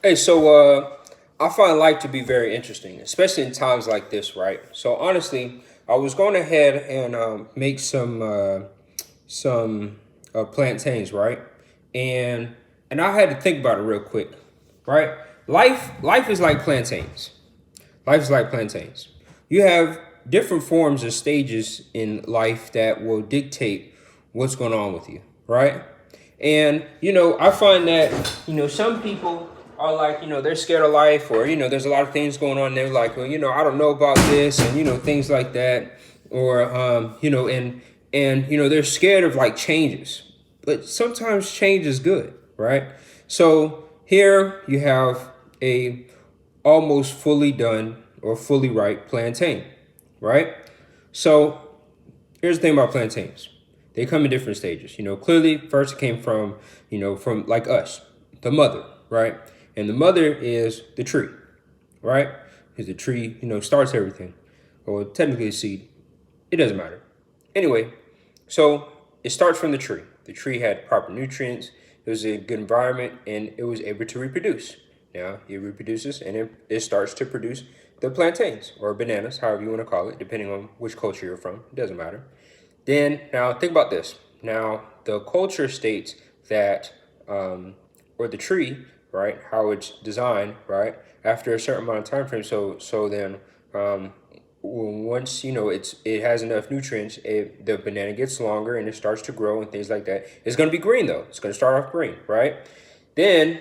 Hey, I find life to be very interesting, especially in times like this, right? So honestly, I was going ahead and make some plantains, right? And and I had to think about it real quick, right? Life is like plantains. Life is like plantains. You have different forms and stages in life that will dictate what's going on with you, right? And I find that some people are like they're scared of life, or there's a lot of things going on. They're like, well, I don't know about this, and things like that, or they're scared of like changes. But sometimes change is good, right? So here you have a almost fully done or fully ripe plantain, right? So here's the thing about plantains. They come in different stages. Clearly first it came from like us, the mother, right? And the mother is the tree, right? Because the tree, starts everything. Or technically a seed. It doesn't matter. Anyway, so it starts from the tree. The tree had proper nutrients, it was a good environment, and it was able to reproduce. Now it reproduces and it starts to produce the plantains or bananas, however you want to call it, depending on which culture you're from. It doesn't matter. Then, now think about this. Now, the culture states that, or the tree, right, how it's designed, right, after a certain amount of time frame. So then, once it has enough nutrients, the banana gets longer and it starts to grow and things like that. It's going to be green though. It's going to start off green, right? Then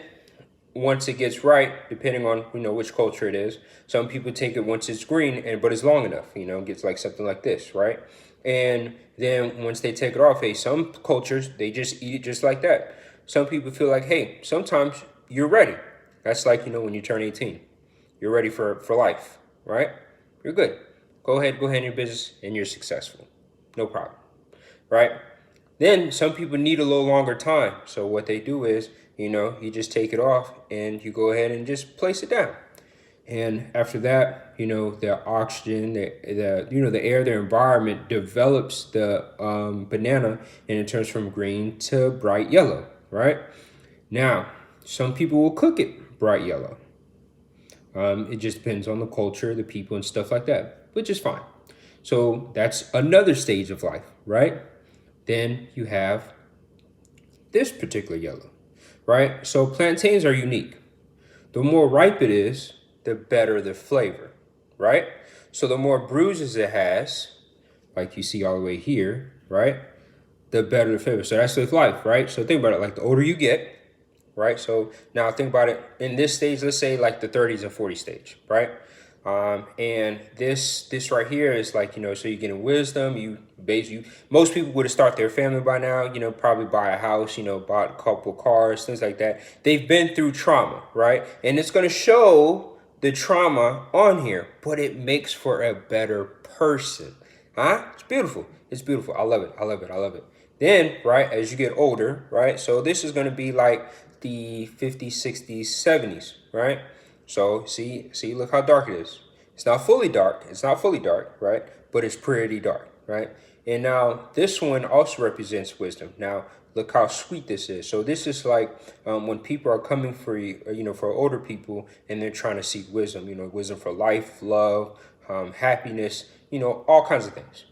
once it gets right, depending on which culture it is, some people take it once it's green and but it's long enough, it gets like something like this, right? And then once they take it off, hey, some cultures they just eat it just like that. Some people feel like, hey, sometimes you're ready. That's like when you turn 18, you're ready for life, right? You're good. Go ahead in your business and you're successful, no problem, right? Then some people need a little longer time. So what they do is, you just take it off and you go ahead and just place it down. And after that, the oxygen, the air, the environment develops the banana and it turns from green to bright yellow, right? Now, some people will cook it bright yellow. It just depends on the culture, the people, and stuff like that, which is fine. So that's another stage of life, right? Then you have this particular yellow, right? So plantains are unique. The more ripe it is, the better the flavor, right? So the more bruises it has, like you see all the way here, right? The better the flavor. So that's with life, right? So think about it, like the older you get, right? So now think about it in this stage, let's say like the 30s and 40s stage, right? And this right here is like, so you're getting wisdom. Most people would have started their family by now, probably buy a house, bought a couple cars, things like that. They've been through trauma, right? And it's going to show the trauma on here, but it makes for a better person. Huh? It's beautiful. It's beautiful. I love it. I love it. I love it. Then, right, as you get older, right? So this is going to be like the 50s, 60s, 70s, right? So see, look how dark it is. It's not fully dark. It's not fully dark, right? But it's pretty dark, right? And now this one also represents wisdom. Now look how sweet this is. So this is like when people are coming for you, for older people, and they're trying to seek wisdom. Wisdom for life, love, happiness. All kinds of things.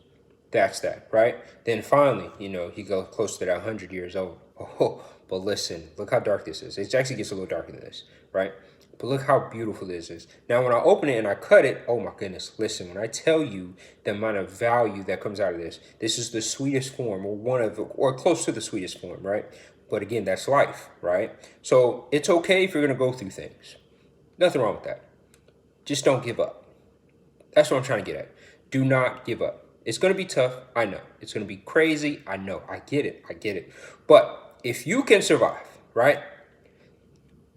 That's that, right? Then finally, he goes close to that 100 years old. Oh, but listen, look how dark this is. It actually gets a little darker than this, right? But look how beautiful this is. Now, when I open it and I cut it, oh my goodness, listen, when I tell you the amount of value that comes out of this is the sweetest form, or one of, or close to the sweetest form, right? But again, that's life, right? So it's okay if you're going to go through things. Nothing wrong with that. Just don't give up. That's what I'm trying to get at. Do not give up. It's going to be tough. I know. It's going to be crazy. I know. I get it. I get it. But if you can survive, right?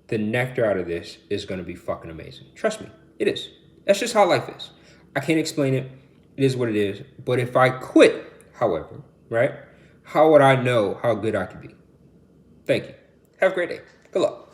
The nectar out of this is going to be fucking amazing. Trust me. It is. That's just how life is. I can't explain it. It is what it is. But if I quit, however, right? How would I know how good I could be? Thank you. Have a great day. Good luck.